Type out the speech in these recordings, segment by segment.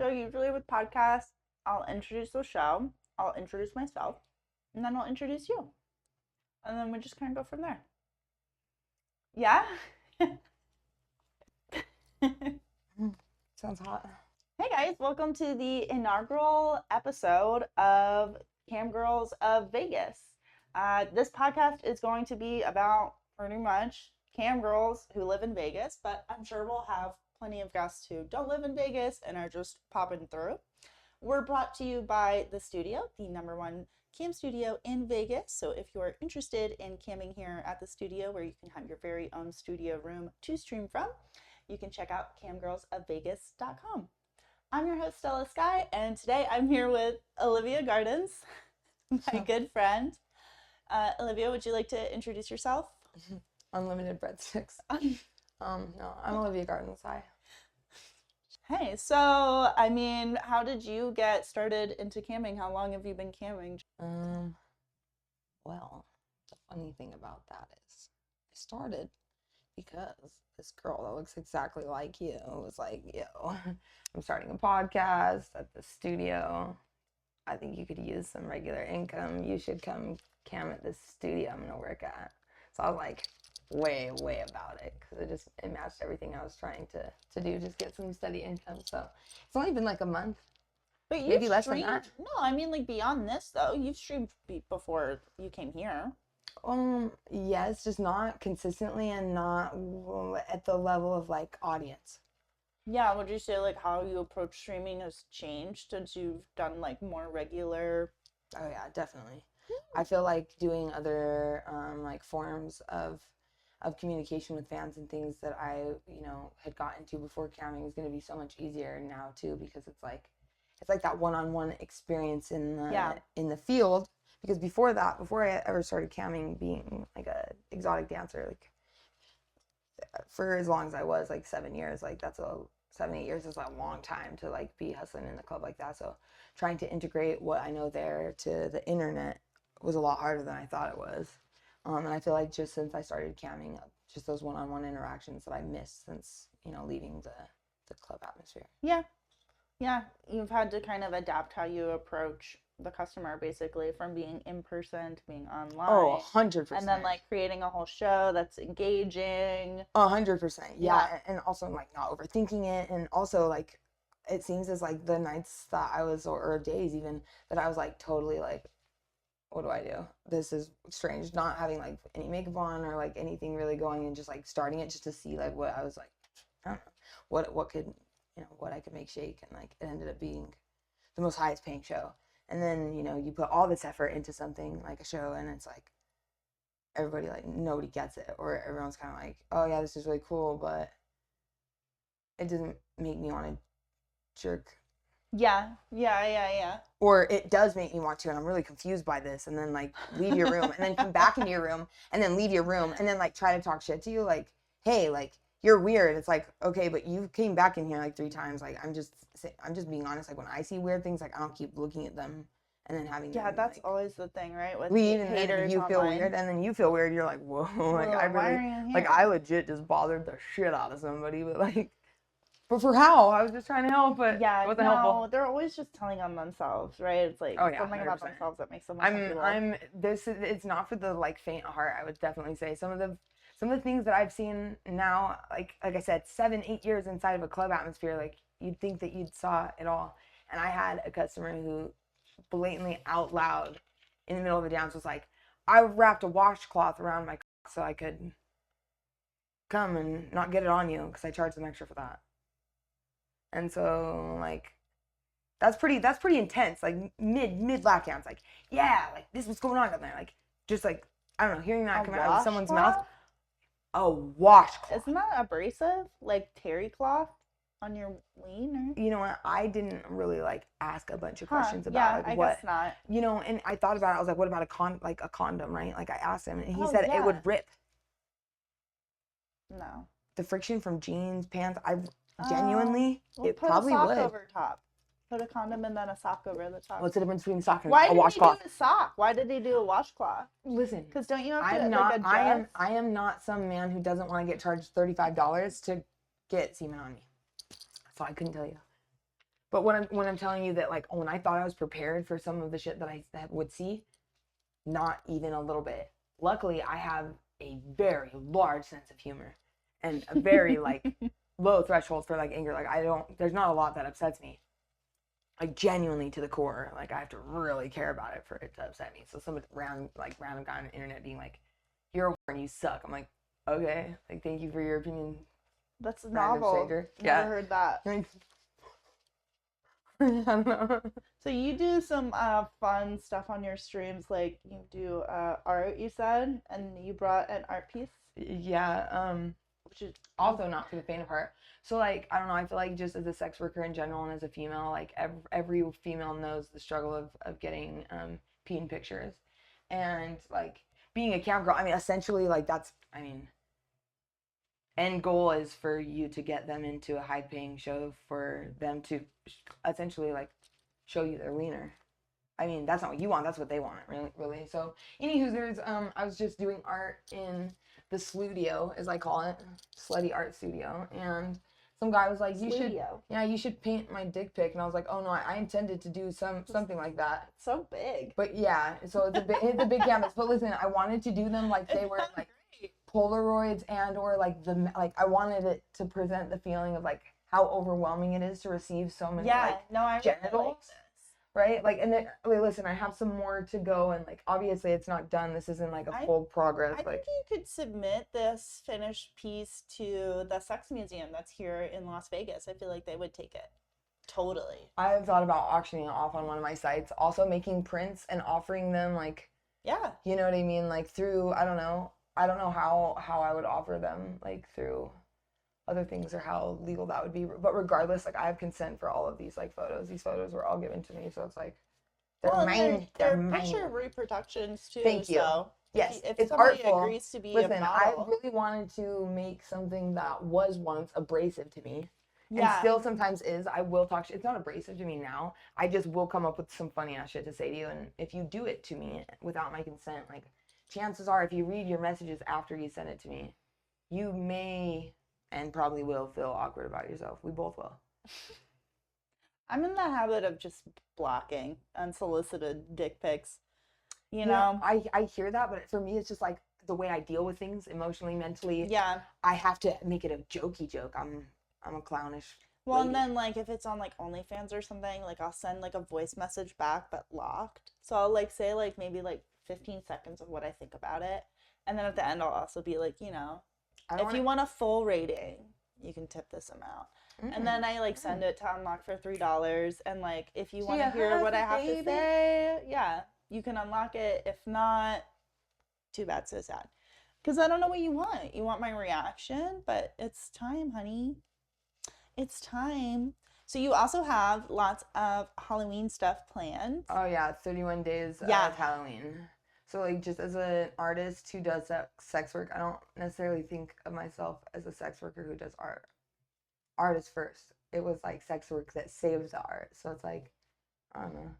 So usually with podcasts, I'll introduce the show, I'll introduce myself, and then I'll introduce you. And then we just kind of go from there. Yeah? Sounds hot. Hey guys, welcome to the inaugural episode of Cam Girls of Vegas. This podcast is going to be about pretty much cam girls who live in Vegas, but I'm sure we'll have plenty of guests who don't live in Vegas and are just popping through. We're brought to you by The Studio, the #1 cam studio in Vegas. So if you're interested in camming here at the studio, where you can have your very own studio room to stream from, you can check out camgirlsofvegas.com. I'm your host, Stella Skye, and today I'm here with Olivia Gardens, my good friend. Olivia, would you like to introduce yourself? Unlimited breadsticks. No, I'm Olivia Gardens. Hi. Hey, so, how did you get started into camming? How long have you been camming? Well, the funny thing about that is I started because this girl that looks exactly like you was like, yo, I'm starting a podcast at the studio. I think you could use some regular income. You should come cam at this studio I'm gonna work at. So I was like, way about it, because it matched everything I was trying to do, just get some steady income. So it's only been like a month. But you maybe less than that. No, beyond this though, you've streamed before you came here. Yes, just not consistently and not at the level of like audience. Yeah, would you say like how you approach streaming has changed since you've done like more regular? Oh yeah, definitely. I feel like doing other like forms of communication with fans and things that I, had gotten to before camming is going to be so much easier now too, because it's like that one-on-one experience in the field. Because before I ever started camming, being like a exotic dancer, like for as long as I was, like 7 years, like 7, 8 years is a long time to like be hustling in the club like that. So trying to integrate what I know there to the internet was a lot harder than I thought it was. And I feel like just since I started camming, just those one-on-one interactions that I missed since, leaving the club atmosphere. Yeah. Yeah, you've had to kind of adapt how you approach the customer, basically, from being in person to being online. Oh, 100%. And then like creating a whole show that's engaging. 100%. Yeah. And also like not overthinking it. And also like it seems as like the nights that I was, or days even, that I was like totally like, what do I do? This is strange. Not having like any makeup on or like anything really going, and just like starting it just to see like what I was like, I don't know, what could, what I could make shake. And like it ended up being the most highest paying show. And then, you put all this effort into something like a show, and it's like everybody, like nobody gets it, or everyone's kind of like, oh yeah, this is really cool, but it doesn't make me want to jerk. Yeah. Or it does make me want to, and I'm really confused by this, and then like leave your room, and then come back into your room, and then leave your room, and then like try to talk shit to you, like, hey, like you're weird. It's like, okay, but you came back in here like 3 times. Like I'm just being honest. Like when I see weird things, like I don't keep looking at them and then having them, that's like, always the thing, right? With leave, and then you feel weird, and then you feel weird. You're like, whoa, like I really, like I legit just bothered the shit out of somebody, but like. But for how? I was just trying to help, but it wasn't helpful. They're always just telling on themselves, right? It's like something 100%. About themselves that makes them it's not for the like faint of heart, I would definitely say. Some of the things that I've seen now, like I said, 7, 8 years inside of a club atmosphere, like you'd think that you'd saw it all. And I had a customer who blatantly out loud in the middle of a dance was like, I wrapped a washcloth around my cock so I could come and not get it on you because I charged them extra for that. And so like that's pretty intense. Like mid lap dance, like, yeah, like this is what's going on down there. Like just like I don't know, hearing that come out of someone's mouth. A washcloth. Isn't that abrasive? Like terry cloth on your wiener? You know what? I didn't really like ask a bunch of questions about like what. Guess not. And I thought about it. I was like, what about a condom, right? Like I asked him, and he said it would rip. No. The friction from jeans, pants, genuinely, it probably would. Put a sock over top. Put a condom and then a sock over the top. What's the difference between a sock and a washcloth? Why did he do a sock? Why did he do a washcloth? Listen, because don't you have to adjust? I am not some man who doesn't want to get charged $35 to get semen on me. So I couldn't tell you. But when I'm telling you that, like, when I thought I was prepared for some of the shit that I would see, not even a little bit. Luckily, I have a very large sense of humor and a very like low threshold for like anger. Like there's not a lot that upsets me. Like genuinely to the core. Like I have to really care about it for it to upset me. So some random guy on the internet being like, "You're a whore and you suck." I'm like, okay, like thank you for your opinion. That's Random novel. stranger. Never Yeah. heard that. I don't know. So you do some fun stuff on your streams, like you do art, you said, and you brought an art piece, Yeah. which is Also not for the faint of heart. So like I don't know, I feel like just as a sex worker in general and as a female, like every female knows the struggle of getting peen pictures, and like being a cam girl. I mean, essentially like that's end goal is for you to get them into a high paying show for them to essentially like show you their wiener. I mean, that's not what you want. That's what they want, really. So, anywho, I was just doing art in the studio, as I call it, slutty art studio, and some guy was like, you should paint my dick pic, and I was like, oh no, I intended to do something like that. It's so big. But yeah, so it's a big canvas. But listen, I wanted to do them like they were like Polaroids or like I wanted it to present the feeling of like how overwhelming it is to receive so many I genitals. really like this. Right? Like, and then, wait, listen, I have some more to go, and like, obviously, it's not done. This isn't like a full progress. I think you could submit this finished piece to the Sex Museum that's here in Las Vegas. I feel like they would take it. Totally. I have thought about auctioning it off on one of my sites. Also, making prints and offering them, like, yeah, you know what I mean? Like through, I don't know how I would offer them, like through other things or how legal that would be. But regardless, like I have consent for all of these like photos. These photos were all given to me, so it's like they're mine. They're picture reproductions too. Thank you. So yes, if it's somebody artful. agrees to be Listen, a model, I really wanted to make something that was once abrasive to me. Yeah. And still sometimes is. I will talk shit. It's not abrasive to me now. I just will come up with some funny ass shit to say to you. And if you do it to me without my consent, like chances are if you read your messages after you send it to me, you may and probably will feel awkward about yourself. We both will. I'm in the habit of just blocking unsolicited dick pics. You Yeah, know? I hear that, but for me, it's just like the way I deal with things emotionally, mentally. Yeah. I have to make it a jokey joke. I'm a clownish. Well, lady. and then like if it's on like OnlyFans or something, like I'll send like a voice message back but locked. So I'll like say like maybe like 15 seconds of what I think about it. And then at the end I'll also be like, you know, if you want a full rating, you can tip this amount. And then I like send it to unlock for $3. And like if you want to hear what I have to say, yeah, you can unlock it. If not, too bad, so sad. Because I don't know what you want. You want my reaction, but it's time, honey. It's time. So you also have lots of Halloween stuff planned. Oh yeah, 31 days of Halloween. So like just as an artist who does sex work, I don't necessarily think of myself as a sex worker who does art. Art is first. It was like sex work that saves the art. So it's like, I don't know.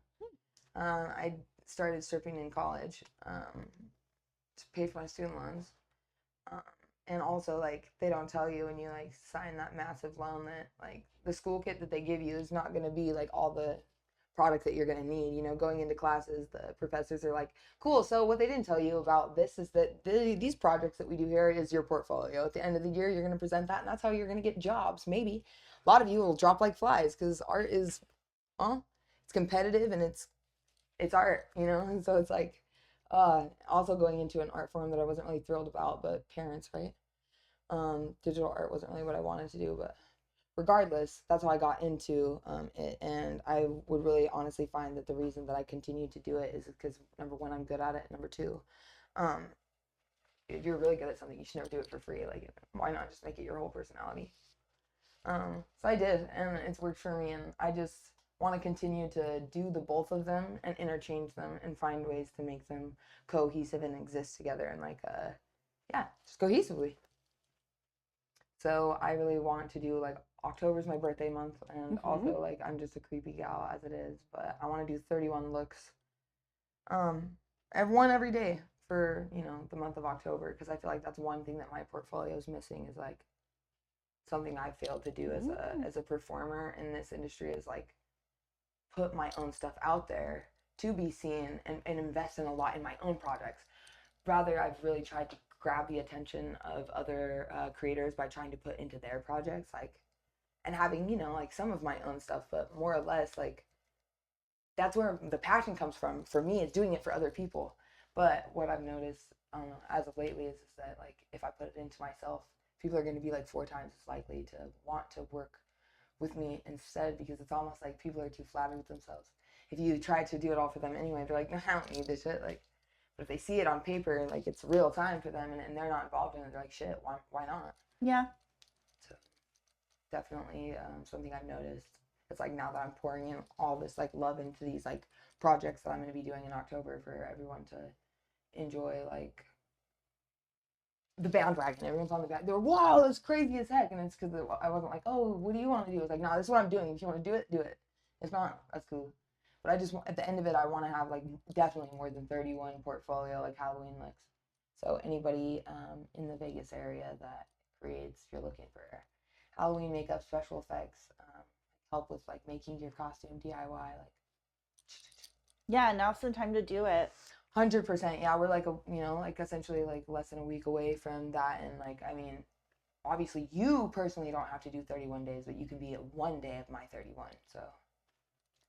I started stripping in college to pay for my student loans. And also like they don't tell you when you like sign that massive loan that like the school kit that they give you is not going to be like all the product that you're going to need. You know, going into classes, the professors are like, cool, so what they didn't tell you about this is that these projects that we do here is your portfolio. At the end of the year you're going to present that, and that's how you're going to get jobs. Maybe a lot of you will drop like flies because art is it's competitive and it's art, you know. And so it's like also going into an art form that I wasn't really thrilled about, but parents, right? Digital art wasn't really what I wanted to do, but regardless, that's how I got into it. And I would really honestly find that the reason that I continue to do it is because number one, I'm good at it. Number two, if you're really good at something, you should never do it for free. Like, why not just make it your whole personality? So I did, and it's worked for me. And I just want to continue to do the both of them and interchange them and find ways to make them cohesive and exist together and like just cohesively. So I really want to do like October's my birthday month, and also like I'm just a creepy gal as it is, but I want to do 31 looks, every day for the month of October, because I feel like that's one thing that my portfolio is missing, is like something I failed to do as a performer in this industry, is like put my own stuff out there to be seen and invest in a lot in my own projects. Rather, I've really tried to grab the attention of other creators by trying to put into their projects, like, and having, you know, like some of my own stuff, but more or less, like, that's where the passion comes from for me, is doing it for other people. But what I've noticed as of lately is that, like, if I put it into myself, people are going to be like 4 times as likely to want to work with me instead, because it's almost like people are too flattered with themselves. If you try to do it all for them anyway, they're like, no, I don't need this shit. Like, but if they see it on paper, like, it's real time for them, and they're not involved in it, they're like, shit, why not? Yeah. So definitely something I've noticed. It's like, now that I'm pouring in all this like love into these like projects that I'm going to be doing in October for everyone to enjoy, like, the bandwagon. Everyone's on the back. They're, wow, that's crazy as heck. And it's because I wasn't like, oh, what do you want to do? I was like, no, this is what I'm doing. If you want to do it, do it. If not, that's cool. But I just, at the end of it, I want to have like definitely more than 31 portfolio like Halloween looks. So anybody in the Vegas area that creates, if you're looking for Halloween makeup, special effects, help with like making your costume DIY, like, Yeah, now's the time to do it. 100%. Yeah, we're like like essentially like less than a week away from that, and like, I mean, obviously you personally don't have to do 31 days, but you can be at 1 day of my 31. So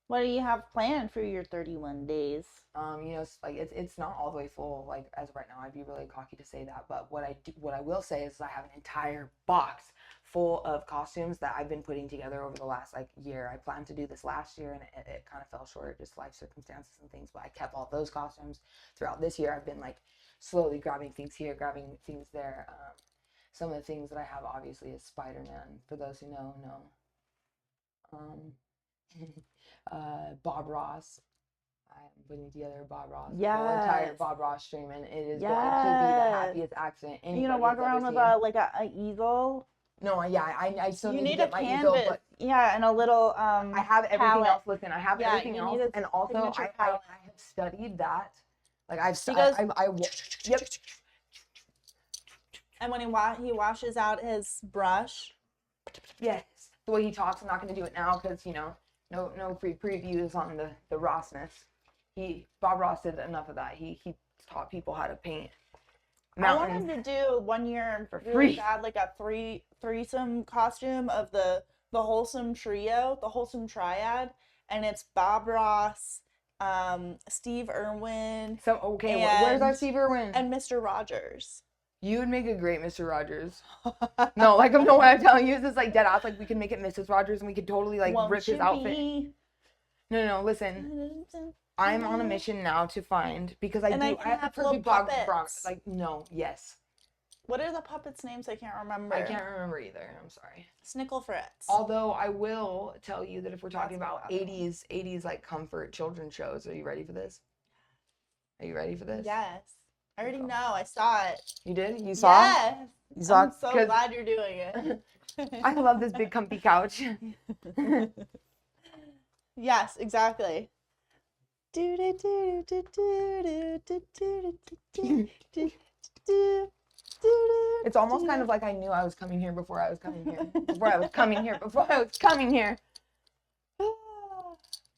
What do you have planned for your 31 days? it's like it's not all the way full, like, as of right now. I'd be really cocky to say that, but what I will say is I have an entire box full of costumes that I've been putting together over the last like year. I planned to do this last year, and it kind of fell short, just life circumstances and things, but I kept all those costumes throughout this year. I've been like slowly grabbing things here, grabbing things there. Some of the things that I have obviously is Spider-Man, for those who know. Bob Ross. I'm putting together Bob Ross, the whole entire Bob Ross stream, and it is going to be the happiest accident anybody. You gonna walk around with an easel? No, yeah, I still need to get my canvas, easel, but yeah, and a little I have everything palette. else. Listen, I have everything else, and also I have studied that. Like, yep. And when he washes out his brush, yes, the way he talks, I'm not going to do it now because no free previews on the Rossness. Bob Ross did enough of that. He taught people how to paint mountains. I wanted to do 1 year for free. Bad, like a threesome costume of the wholesome trio, the wholesome triad, and it's Bob Ross, Steve Irwin. So okay, where's our Steve Irwin? And Mr. Rogers. You would make a great Mr. Rogers. No, like, I'm not what I'm telling you is this, like, dead ass. Like, we can make it Mrs. Rogers, and we could totally like rip his outfit. No, listen. I'm on a mission now to find, because I have the perfect puppets. Like, no, yes. What are the puppets' names? I can't remember. I can't remember either. I'm sorry. Snickle Fritz. Although I will tell you that if we're talking about 80s like comfort children's shows, are you ready for this? Are you ready for this? Yes. I already know. I saw it. You did? You saw? Yes. You saw? I'm so glad you're doing it. I love this big comfy couch. Yes, exactly. It's almost kind of like I knew I was coming here before I was coming here. Before I was coming here.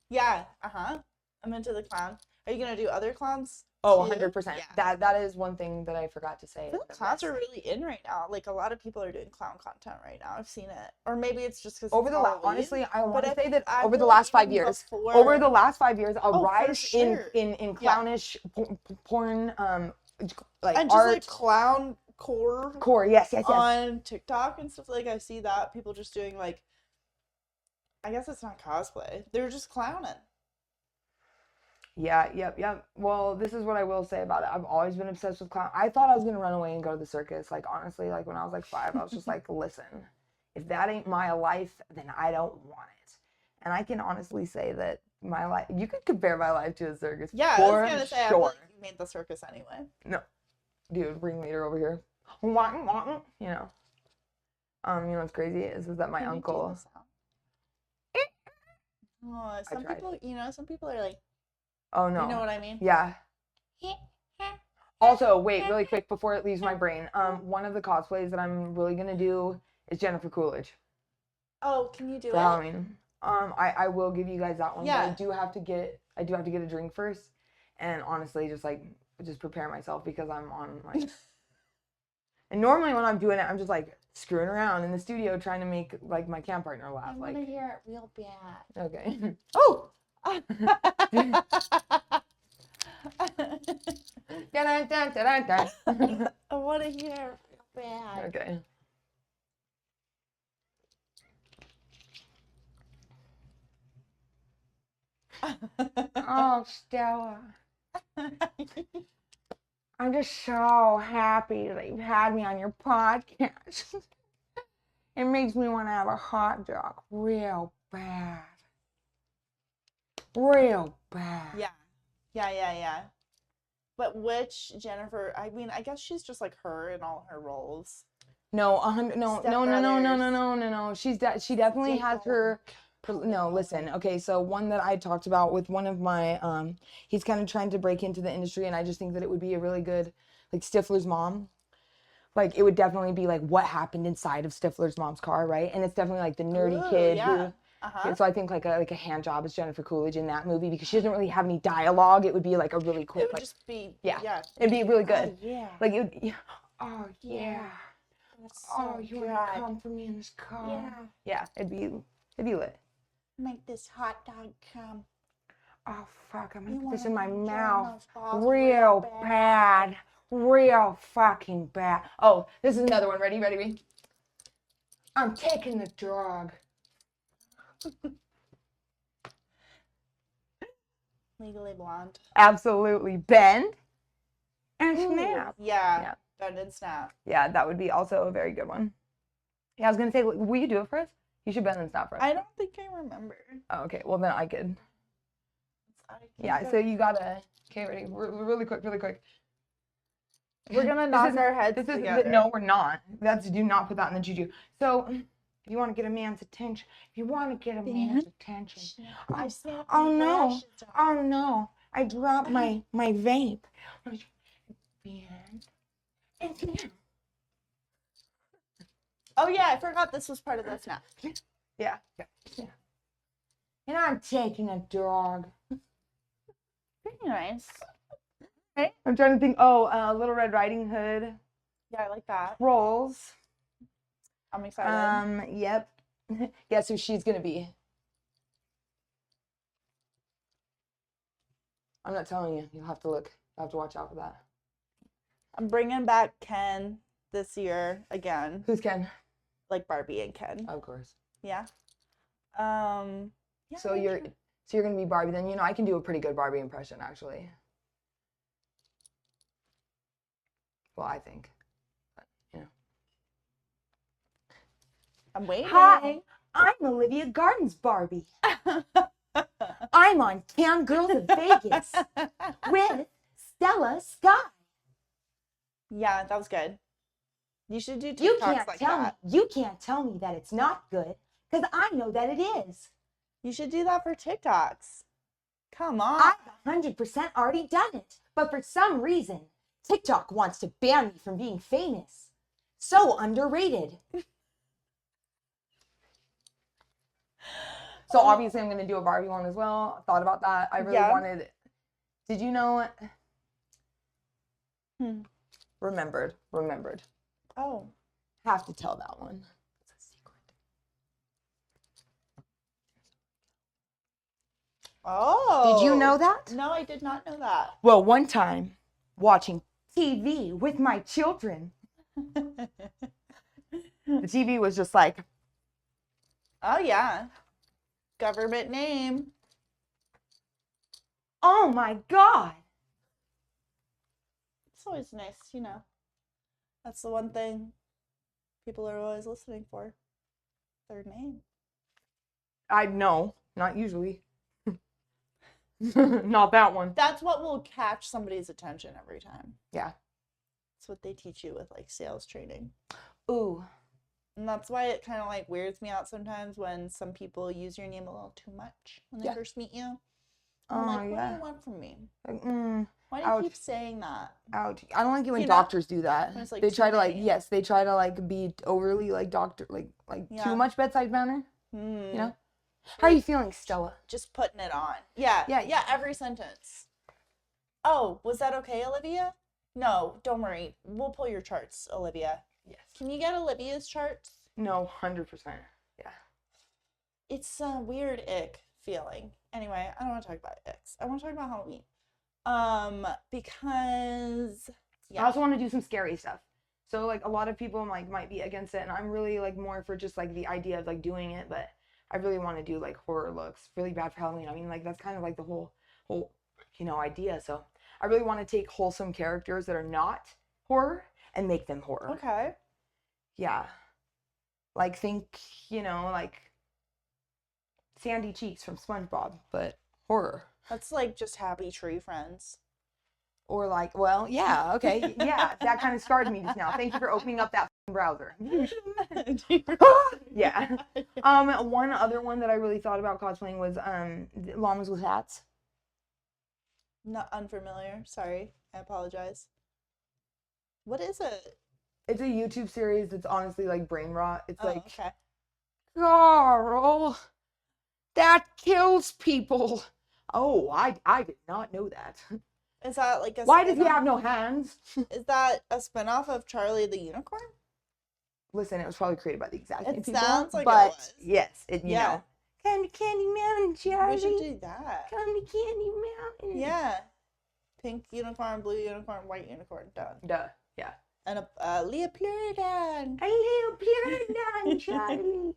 Yeah, I'm into the clown. Are you going to do other clowns? Oh, 100%. Yeah. That is one thing that I forgot to say. Clowns are really in right now. Like, a lot of people are doing clown content right now. I've seen it. Or maybe it's just because honestly, I want to say that over the last 5 years, a rise in clownish porn, like, and just art, like clown core, yes, on TikTok and stuff. Like, I see that people just doing, like, I guess it's not cosplay. They're just clowning. Yeah, yep. Well, this is what I will say about it. I've always been obsessed with clown. I thought I was going to run away and go to the circus. Like, honestly, like, when I was like 5, I was just like, listen, if that ain't my life, then I don't want it. And I can honestly say that my life, you could compare my life to a circus. Yeah, I was going to say, I feel like you made the circus anyway. No. Dude, ringleader over here. You know. You know what's crazy is that my uncle. Oh, some people are like, oh no. You know what I mean? Yeah. Also, wait, really quick before it leaves my brain. One of the cosplays that I'm really gonna do is Jennifer Coolidge. Oh, can you do it? Halloween. I will give you guys that one. Yeah. But I do have to get a drink first, and honestly, just prepare myself because I'm on like. And normally when I'm doing it, I'm just like screwing around in the studio trying to make like my camp partner laugh. I want to hear it real bad. Okay. Oh. I want to hear it real bad. Okay. Oh, Stella. I'm just so happy that you've had me on your podcast. It makes me want to have a hot dog real bad. Real bad. Yeah. But which Jennifer? I mean, I guess she's just like her in all her roles. No, 100. No. She definitely has her. No, listen. Okay, so one that I talked about with one of my he's kind of trying to break into the industry, and I just think that it would be a really good, like, Stifler's mom. Like, it would definitely be like what happened inside of Stifler's mom's car, right? And it's definitely like the nerdy kid who. So I think like a hand job is Jennifer Coolidge in that movie because she doesn't really have any dialogue. It would be like a really quick. It would just be. Yeah. It'd be really good. Oh, yeah. Like it would. Yeah. Oh yeah. That's so you want to come for me in this car? Yeah. Yeah. It'd be lit. Make this hot dog come. Oh fuck! I'm gonna put this in my mouth. Real bad. Real fucking bad. Oh, this is another one. Ready? I'm taking the drug. Legally Blonde. Absolutely. Bend and snap. Yeah. Bend and snap. Yeah, that would be also a very good one. Yeah, I was gonna say, will you do it for us? You should bend and snap for us. I don't think I remember. Oh, okay. Well, then I could. Yeah. So you gotta. Okay, ready? Really quick. We're gonna knock our heads together. No, we're not. Do not put that in the juju. So, if you want to get a man's attention, Oh no! I dropped my vape. Oh yeah, I forgot this was part of the snap. Yeah. And I'm taking a dog. Very nice. Okay. I'm trying to think. Oh, Little Red Riding Hood. Yeah, I like that. Rolls. I'm excited. Yep. Guess who she's gonna be? I'm not telling you. You'll have to look. You'll have to watch out for that. I'm bringing back Ken this year again. Who's Ken? Like Barbie and Ken. Of course. Yeah. Yeah. So you're gonna be Barbie then. I can do a pretty good Barbie impression actually. Well, I think. But, I'm waiting. Hi, I'm Olivia Gardens Barbie. I'm on Cam Girls of Vegas with Stella Skye. Yeah, that was good. You should do TikToks like that. You can't tell me that it's not good, because I know that it is. You should do that for TikToks. Come on. I've 100% already done it, but for some reason, TikTok wants to ban me from being famous. So underrated. So obviously I'm going to do a Barbie one as well. I thought about that. I really wanted... Did you know... Remembered. Oh. Have to tell that one. It's a secret. Oh. Did you know that? No, I did not know that. Well, one time, watching TV with my children, the TV was just like... Oh, yeah. Government name. Oh, my God. It's always nice, That's the one thing people are always listening for. Their name. I know. Not usually. Not that one. That's what will catch somebody's attention every time. Yeah. That's what they teach you with, like, sales training. Ooh. And that's why it kind of, like, weirds me out sometimes when some people use your name a little too much when they first meet you. I'm like, what do you want from me? Like, why do you keep saying that? Ouch. I don't like it when doctors do that. Like, they try to, be overly, like, doctor, like too much bedside manner. You know? How are you feeling, Stella? Just putting it on. Yeah. Yeah. Every sentence. Oh, was that okay, Olivia? No, don't worry. We'll pull your charts, Olivia. Yes. Can you get Olivia's charts? No, 100%. Yeah. It's a weird ick feeling. Anyway, I don't want to talk about icks. I want to talk about Halloween. Because I also want to do some scary stuff. So like a lot of people like might be against it, and I'm really like more for just like the idea of like doing it, but I really want to do like horror looks. Really bad for Halloween. I mean, like that's kind of like the whole idea. So I really want to take wholesome characters that are not horror and make them horror. Okay. Yeah. Like think, like Sandy Cheeks from SpongeBob, but horror. That's like just Happy Tree Friends. Or like, well, yeah, okay, yeah, that kind of scarred me just now. Thank you for opening up that browser. Yeah. One other one that I really thought about cosplaying was llamas with hats. Not unfamiliar. Sorry, I apologize. What is it? It's a YouTube series that's honestly like brain rot. It's like, okay. Carl, that kills people. Oh, I did not know that. Is that like a Why does he have no hands? Is that a spinoff of Charlie the Unicorn? Listen, it was probably created by the exact same people. It sounds like but it was. Yes, you know. Come to Candy Mountain, Charlie. We should do that. Come to Candy Mountain. Yeah. Pink unicorn, blue unicorn, white unicorn. Done. Duh. Yeah. And a Leopleurodon. A Leopleurodon, Charlie.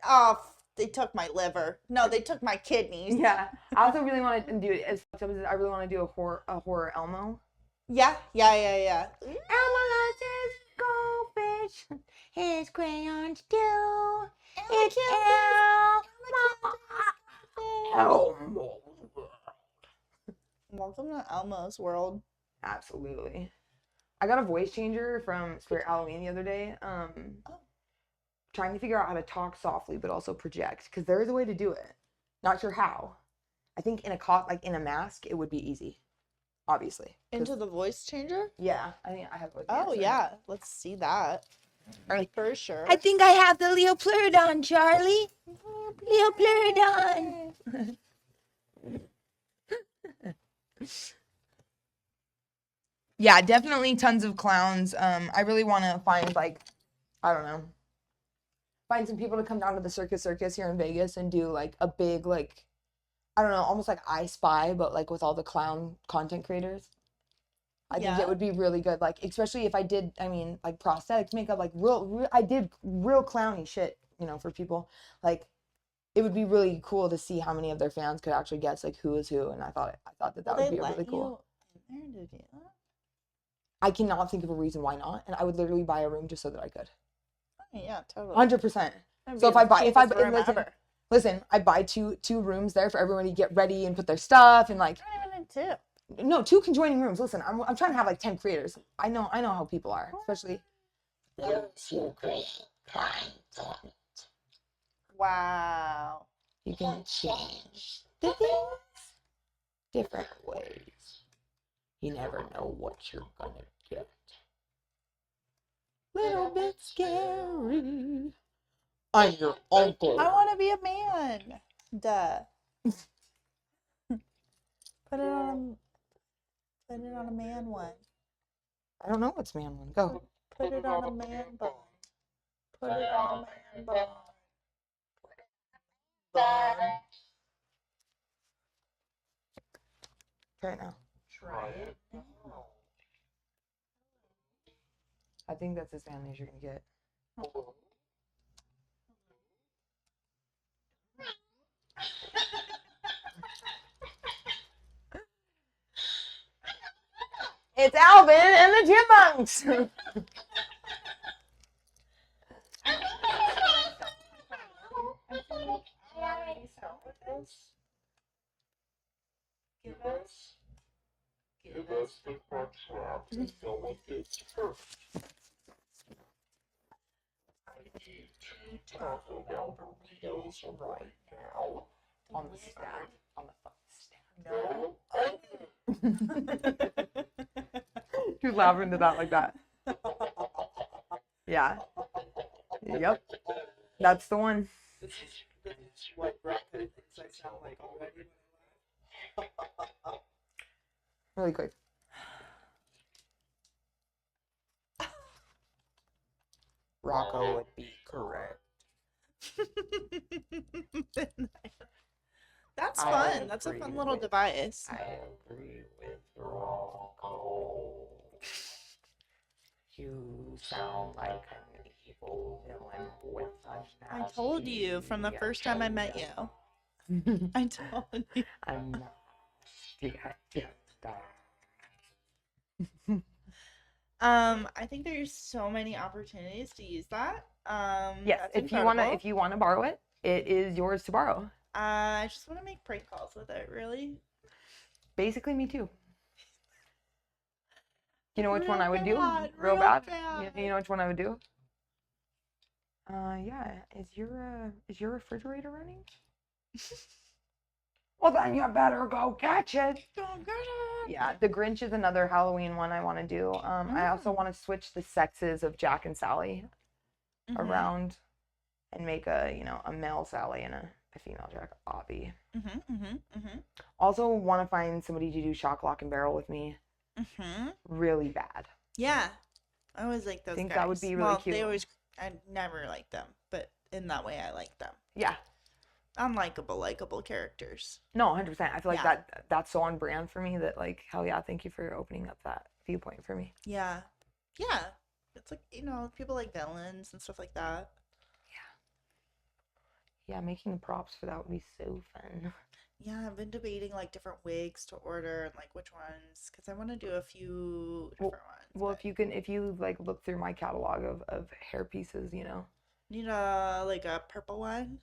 Oh, they took my liver. No, they took my kidneys. Yeah. I also really want to do it as I really want to do a horror Elmo. Yeah. Elmo loves his goldfish, his crayons too. It's Elmo. Welcome to Elmo's world. Absolutely. I got a voice changer from Spirit Halloween the other day. Trying to figure out how to talk softly but also project, because there is a way to do it. Not sure how. I think in a mask it would be easy. Obviously. Into the voice changer? Yeah, I think I have. Oh yeah, let's see that. For sure. I think I have the Leopleurodon, Charlie. Leopleurodon. Yeah, definitely tons of clowns. I really want to find find some people to come down to the Circus here in Vegas and do like a big almost like I Spy, but like with all the clown content creators. I think it would be really good, like especially if I did, like prosthetics, makeup, like I did real clowny shit, for people. Like it would be really cool to see how many of their fans could actually guess like who is who, and I thought that would be really cool. In there to do that? I cannot think of a reason why not, and I would literally buy a room just so that I could. Yeah, totally. 100%. So if I listen, I buy two rooms there for everyone to get ready and put their stuff and like. I don't even need two. No, 2 conjoining rooms. Listen, I'm trying to have like 10 creators. I know how people are, especially. Wow. You can change the things different ways. You never know what you're gonna get. Little bit scary. I'm your uncle. I want to be a man. Duh. Put it on a man one. I don't know what's man one. Go. Put it on a man bun. Put it on a man bun. Try it now. Try it now. I think that's as manly as you're gonna get. It's Alvin and the Chipmunks. Give us the crunch wrap and go with it first. I need 2 Taco Bell burritos right now. On the stack. On the fucking stack. No. Who's laughing to that like that? Yeah. Yep. That's the one. The this is what Brett kind of thinks I sound like already. Really quick. Rocco would be correct. That's I fun. That's a agree fun little with- device. I agree with Rocco. You sound like an evil villain with a I told you from the first time I met you. I told you. I'm not. I think there's so many opportunities to use that. Yes, That's if incredible. you wanna borrow it, it is yours to borrow. I just want to make prank calls with it, really. Basically, me too. You know which Real one I would do? bad, Real real bad. bad. You know which one I would do? Yeah. Is your refrigerator running? Well, then you better go catch it. Don't get it. Yeah, The Grinch is another Halloween one I want to do. I also want to switch the sexes of Jack and Sally around and make a male Sally and a female Jack, Avi. Also want to find somebody to do Shock, Lock, and Barrel with me. Really bad. Yeah. I always like those Think guys. that would be really cute. They always, I never liked them, but in that way I like them. Yeah. Unlikable, likable characters. No, 100%. I feel like Yeah. that's so on brand for me that, like, hell yeah, thank you for opening up that viewpoint for me. Yeah. Yeah. It's like, people like villains and stuff like that. Yeah, making the props for that would be so fun. Yeah, I've been debating like different wigs to order and like which ones, because I want to do a few different ones. Well, but if you like look through my catalog of hair pieces, need a purple one.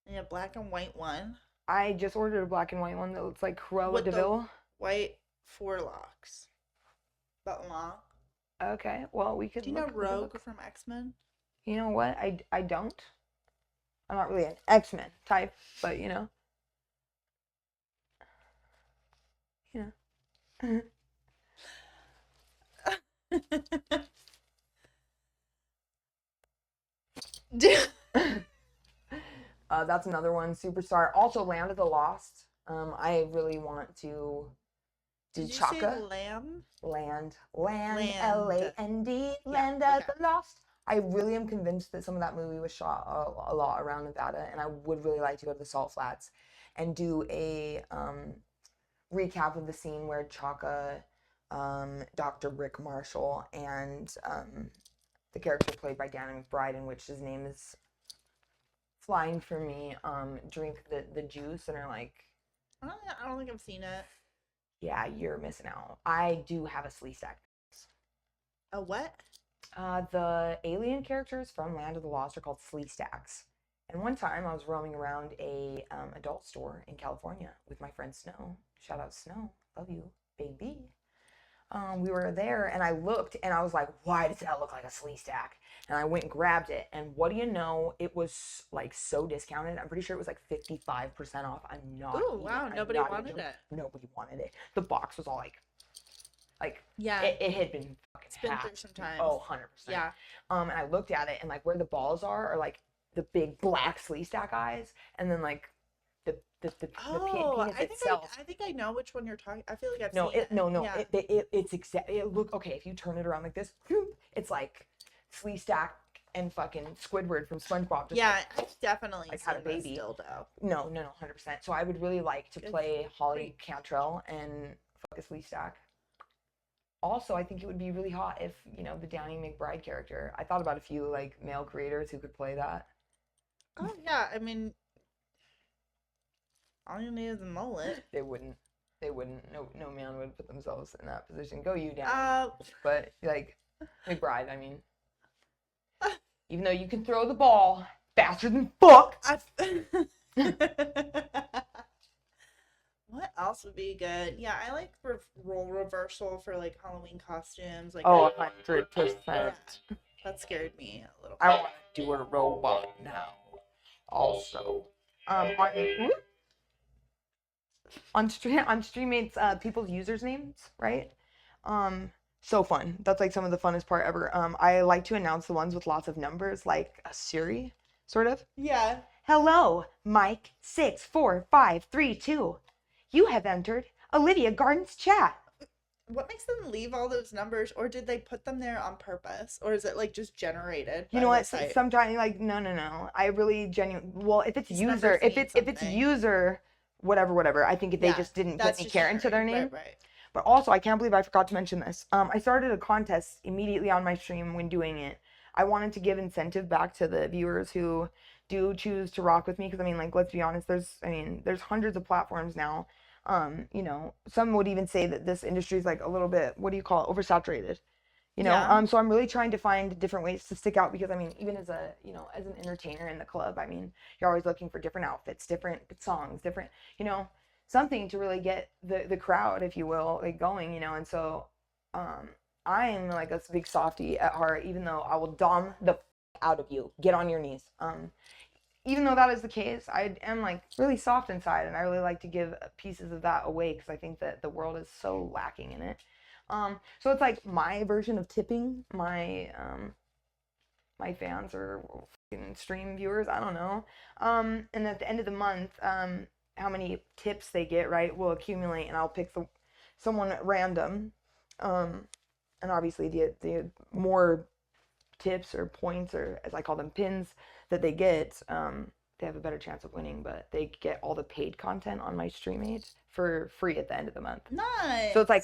And a black and white one. I just ordered a black and white one that looks like Cruella With the DeVille. white forelocks. But long. Okay, well, we could Do you know Rogue from X-Men? You know what? I don't. I'm not really an X-Men type, but That's another one. Superstar. Also, Land of the Lost. I really want to do Did you Chaka. say lamb? Land. Land. L-A-N-D. Land Yeah, of the Lost. I really am convinced that some of that movie was shot a lot around Nevada, and I would really like to go to the Salt Flats and do a recap of the scene where Chaka, Dr. Rick Marshall, and the character played by Danny McBride, in which his name is flying for me, drink the juice and are like, I don't think I've seen it. yeah, you're missing out. I do have a sleeve stack. A what? The alien characters from Land of the Lost are called Flea Stacks. And one time I was roaming around a adult store in California with my friend Snow. Shout out Snow. Love you, baby. We were there and I looked and I was like, why does that look like a Flea Stack? And I went and grabbed it. And what do you know? It was like so discounted. I'm pretty sure it was like 55% off. I'm not. Oh, wow. Nobody wanted it. Nobody wanted it. The box was all like yeah, it had been fucking it's been hacked. through some time. Oh, 100%. Yeah. And I looked at it and like where the balls are like the big black Flea Stack eyes, and then like the penis itself. I think I know which one you're talking. I feel like I've No, seen it. no. Yeah. It's exactly. Look, okay, if you turn it around like this, it's like Flea Stack and fucking Squidward from SpongeBob. Just Yeah, I've definitely like had a seen baby. this dildo. No, 100%. So I would really like to Good play Holly freak. Cantrell and fuck a Flea Stack. Also, I think it would be really hot if, the Downey McBride character. I thought about a few like male creators who could play that. Oh yeah, I mean, all you need is a mullet. They wouldn't. No man would put themselves in that position. Go you, Downey. But like McBride, I mean, even though you can throw the ball faster than fuck. What else would be good? Yeah, I like role reversal for like Halloween costumes. Like, Oh, yeah, 100%. that scared me a little. I want to do a robot now. Also, on StreamMate's people's users names, right? So fun. That's like some of the funnest part ever. I like to announce the ones with lots of numbers, like a Siri, sort of. Yeah. Hello, Mike 64532. You have entered Olivia Gardens chat. What makes them leave all those numbers, or did they put them there on purpose, or is it like just generated You by know the what? site? Sometimes like no. I really genuinely well, if it's These user, numbers mean if it's something. user, whatever. I think they Yeah, just didn't put that's any just care into their generated. name. Right. But also, I can't believe I forgot to mention this. I started a contest immediately on my stream when doing it. I wanted to give incentive back to the viewers who do choose to rock with me because I mean, like, let's be honest. There's hundreds of platforms now. Some would even say that this industry is like a little bit, what do you call it, oversaturated. Yeah. So I'm really trying to find different ways to stick out because I mean, even as as an entertainer in the club, I mean, you're always looking for different outfits, different songs, different, something to really get the crowd, if you will, like going, and so I am like a big softie at heart, even though I will dom the out of you. Get on your knees. Even though that is the case, I am like really soft inside, and I really like to give pieces of that away because I think that the world is so lacking in it. So it's like my version of tipping my fans or stream viewers. I don't know. And at the end of the month, how many tips they get, right, will accumulate, and I'll pick someone at random. And obviously, the more tips or points, or as I call them, pins that they get, they have a better chance of winning. But they get all the paid content on my stream for free at the end of the month. Nice. So it's like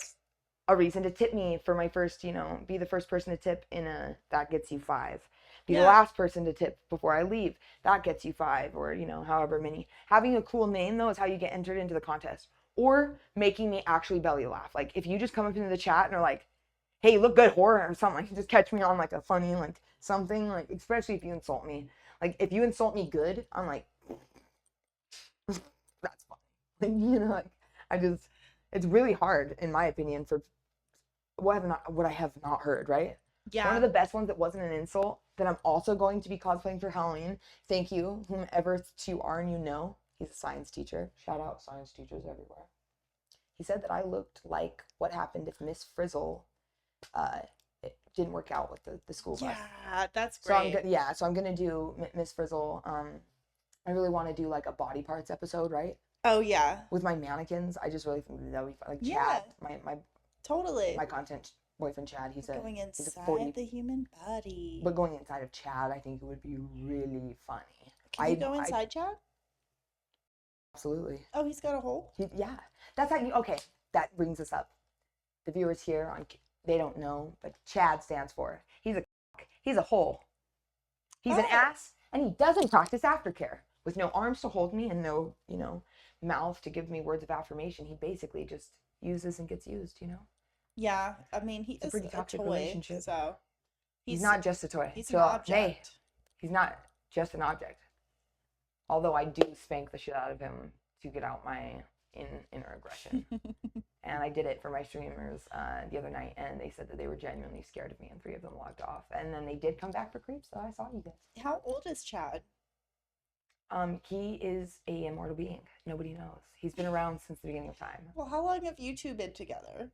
a reason to tip me for my first, be the first person to tip in that gets you 5. Be the last person to tip before I leave, that gets you 5, or however many. Having a cool name though is how you get entered into the contest, or making me actually belly laugh. Like if you just come up into the chat and are like, hey, you look good, horror, or something, like just catch me on like a funny like something, like especially if you insult me. Like if you insult me good, I'm like, that's funny. Like I just, it's really hard in my opinion for what I have not heard, right? Yeah. One of the best ones that wasn't an insult that I'm also going to be cosplaying for Halloween. Thank you, whomever you are and he's a science teacher. Shout out science teachers everywhere. He said that I looked like what happened if Miss Frizzle it didn't work out with the school bus. Yeah, that's great. So I'm gonna do Miss Frizzle. I really want to do like a body parts episode, right? Oh yeah. With my mannequins, I just really think that would be fun. Like Yeah. C.H.A.D, my Totally. my content boyfriend C.H.A.D, he's going he's a inside 40, the human body. but going inside of C.H.A.D, I think it would be really funny. Can you go inside C.H.A.D? Absolutely. Oh, he's got a hole? Yeah. That's how you, okay, that brings us up. The viewers here they don't know, but C.H.A.D stands for, he's a hole. He's an ass, and he doesn't practice aftercare. With no arms to hold me and no, mouth to give me words of affirmation, he basically just uses and gets used, Yeah, I mean, he is a pretty toxic toy, relationship. so he's not just a toy. He's an object. He's not just an object. Although I do spank the shit out of him to get out my inner aggression. And I did it for my streamers the other night, and they said that they were genuinely scared of me, and 3 of them logged off. And then they did come back for creeps, so I saw you guys. How old is C.H.A.D? He is a immortal being. Nobody knows. He's been around since the beginning of time. Well, how long have you two been together?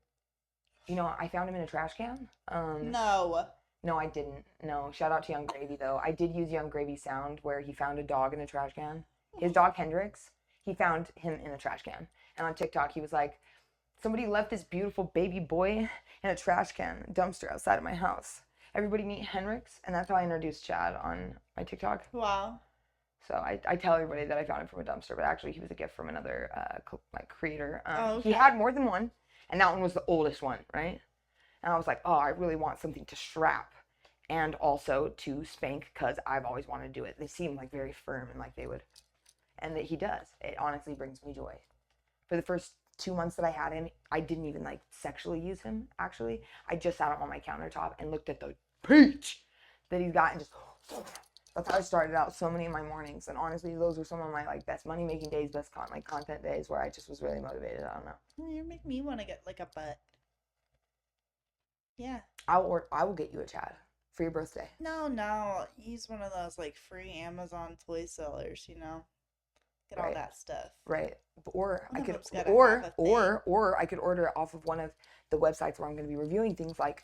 I found him in a trash can. No, I didn't. No, shout out to Young Gravy, though. I did use Young Gravy's sound where he found a dog in a trash can. His dog, Hendrix, he found him in a trash can. And on TikTok, he was like, somebody left this beautiful baby boy in a trash can dumpster outside of my house. Everybody meet Hendrix. And that's how I introduced C.H.A.D on my TikTok. Wow. So I tell everybody that I found him from a dumpster, but actually he was a gift from another creator. He had more than one, and that one was the oldest one, right? And I was like, oh, I really want something to strap and also to spank because I've always wanted to do it. They seem like very firm and like they would, and that he does. It honestly brings me joy. For the first 2 months that I had him, I didn't even like sexually use him, actually. I just sat him on my countertop and looked at the peach that he's got and just... That's how I started out so many of my mornings, and honestly, those were some of my like best money making days, best content days where I just was really motivated. I don't know. You make me want to get like a butt. Yeah. I will get you a C.H.A.D for your birthday. No, he's one of those like free Amazon toy sellers, get all Right. that stuff. Right. Or One I of could, them's gotta have a thing. or I could order it off of one of the websites where I'm going to be reviewing things, like,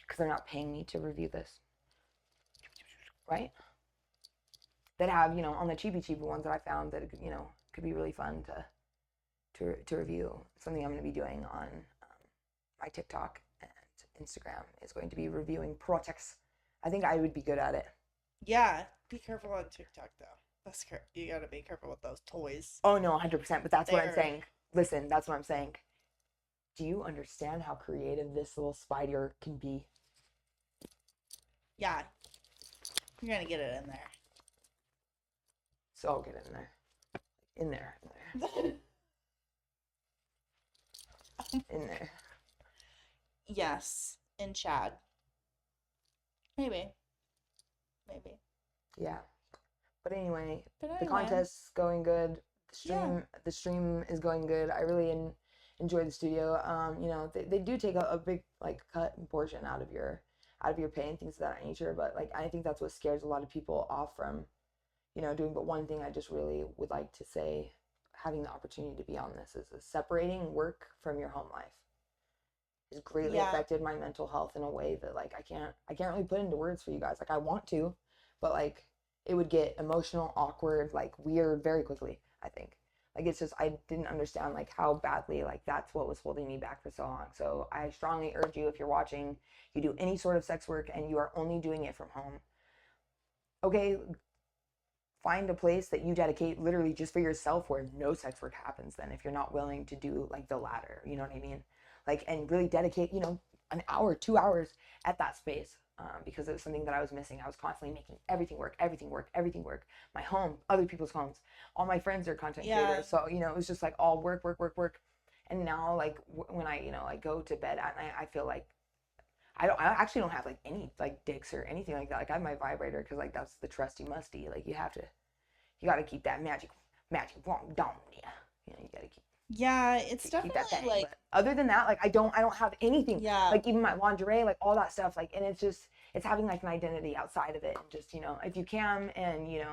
because they're not paying me to review this, right? That have, on the cheapy ones that I found that, could be really fun to review. Something I'm going to be doing on my TikTok and Instagram is going to be reviewing products. I think I would be good at it. Yeah, be careful on TikTok though. You gotta be careful with those toys. Oh no, 100%. But that's what I'm They're- saying. Listen, that's what I'm saying. Do you understand how creative this little spider can be? Yeah, you're gonna get it in there. So I'll get in there. In there. In there. Yes, in C.H.A.D. Maybe. Yeah. But anyway, But the anyway. contest's going good. Yeah. The stream is going good. I really enjoy the studio. They do take a big cut and portion out of your pay and things of that nature. But I think that's what scares a lot of people off from, doing. But one thing I just really would like to say, having the opportunity to be on this, is separating work from your home life has greatly affected my mental health in a way that I can't really put into words for you guys. I want to, but it would get emotional, awkward, weird very quickly, I think. It's just, I didn't understand how badly that's what was holding me back for so long. So I strongly urge you, if you're watching, you do any sort of sex work and you are only doing it from home, okay, find a place that you dedicate literally just for yourself where no sex work happens then, if you're not willing to do the latter, you know what I mean? And really dedicate, an hour, 2 hours at that space, because it was something that I was missing. I was constantly making everything work. My home, other people's homes, all my friends are content creators. So, it was just all work. And now, when I go to bed at night, I feel I actually don't have any dicks or anything like that. I have my vibrator because that's the trusty musty. You got to keep that magic wand down. Yeah, you got to keep. Yeah, it's keep definitely that thing. But other than that, I don't have anything. Yeah. Even my lingerie, all that stuff. And it's just, it's having an identity outside of it. And just, if you can, and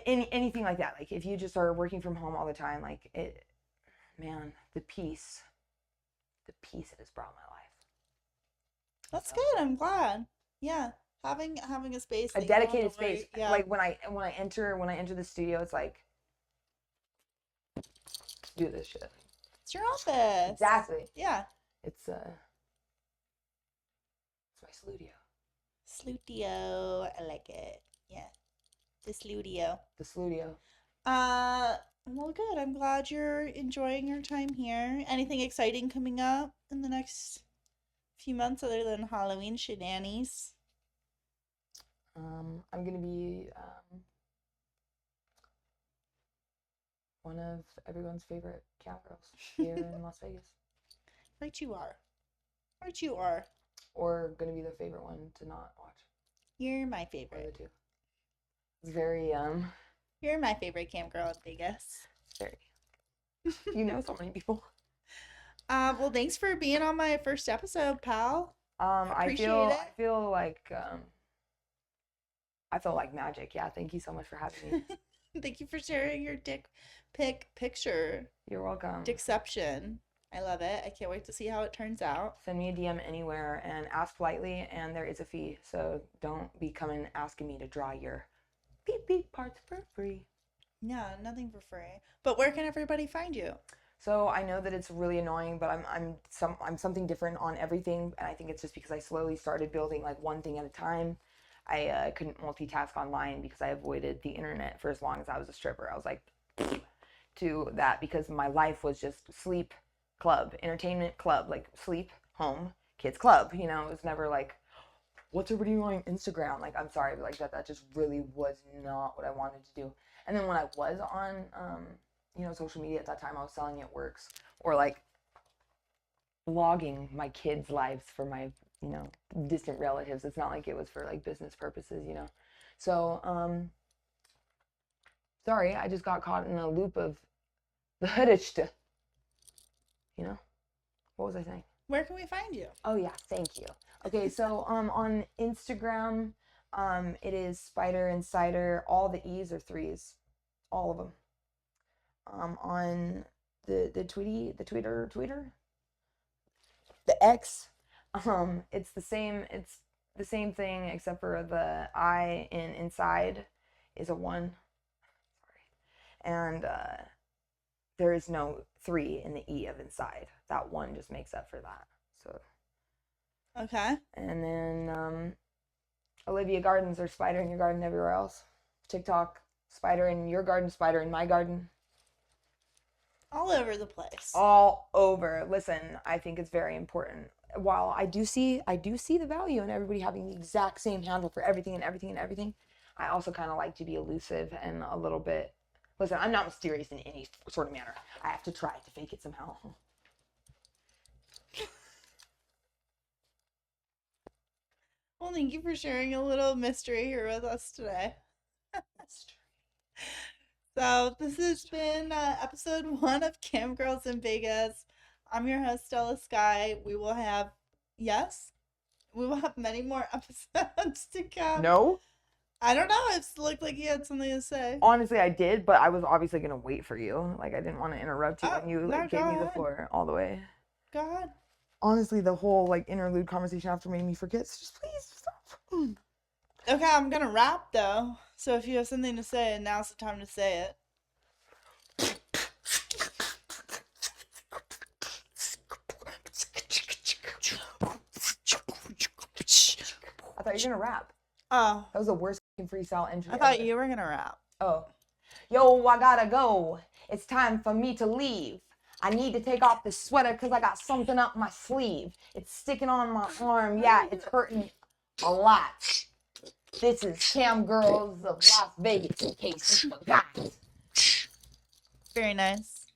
anything like that. If you just are working from home all the time, man, the peace it has brought my life. That's good. I'm glad. Yeah, having a space, A dedicated space. Yeah. When I enter the studio, it's do this shit. It's your office. Exactly. Yeah. It's my studio. Sludio. I like it. Yeah. The studio. Well, good. I'm glad you're enjoying your time here. Anything exciting coming up in the next few months other than Halloween shenanigans? I'm gonna be one of everyone's favorite cowgirls here in Las Vegas. Right you are. Or gonna be the favorite one to not watch. You're my One of favorite. the two. It's very You're my favorite cam girl in Vegas. very. So many people. Well, thanks for being on my first episode, pal. I feel like magic. Yeah, thank you so much for having me. Thank you for sharing your dick pic picture. You're welcome. Dickception. I love it. I can't wait to see how it turns out. Send me a DM anywhere and ask politely, and there is a fee. So don't be coming asking me to draw your beep parts for free. Yeah, nothing for free. But where can everybody find you? So I know that it's really annoying, but I'm something different on everything, and I think it's just because I slowly started building one thing at a time. I couldn't multitask online because I avoided the internet for as long as I was a stripper. I was to that because my life was just sleep, club, entertainment, club, sleep, home, kids, club. It was never what's everybody doing on Instagram? I'm sorry, but that just really was not what I wanted to do. And then when I was on social media at that time, I was selling It Works, or vlogging my kids' lives for my distant relatives. It's not like it was for business purposes, So sorry, I just got caught in a loop of the hooditch. What was I saying? Where can we find you? Oh yeah, thank you. Okay, so on Instagram, it is Spider Insider. All the E's are 3s. all of them. On the Twitter, the X, it's the same thing except for the I in inside is a 1. Sorry. And there is no 3 in the E of inside. That 1 just makes up for that. So. Okay. And then Olivia Gardens or Spider in Your Garden everywhere else. TikTok, Spider in Your Garden, Spider in My Garden. All over the place. All over. Listen, I think it's very important. While I do see the value in everybody having the exact same handle for everything, I also kind of like to be elusive and a little bit. Listen, I'm not mysterious in any sort of manner. I have to try to fake it somehow. Well, thank you for sharing a little mystery here with us today. So this has been episode 1 of Cam Girls in Vegas. I'm your host, Stella Skye. We will have many more episodes to come. No? I don't know. It looked like you had something to say. Honestly, I did, but I was obviously going to wait for you. Like, I didn't want to interrupt you Oh, when you no, gave go me the ahead. floor all the way. Go ahead. Honestly, the whole, like, interlude conversation after made me forget, so just please stop. Okay, I'm going to wrap, though. So if you have something to say, now's the time to say it. I thought you were going to rap. Oh. That was the worst freestyle entry I thought ever. you were going to rap. Oh. Yo, I gotta go. It's time for me to leave. I need to take off this sweater because I got something up my sleeve. It's sticking on my arm. Yeah, it's hurting a lot. This is Cam Girls of Las Vegas, in case you forgot. Very nice.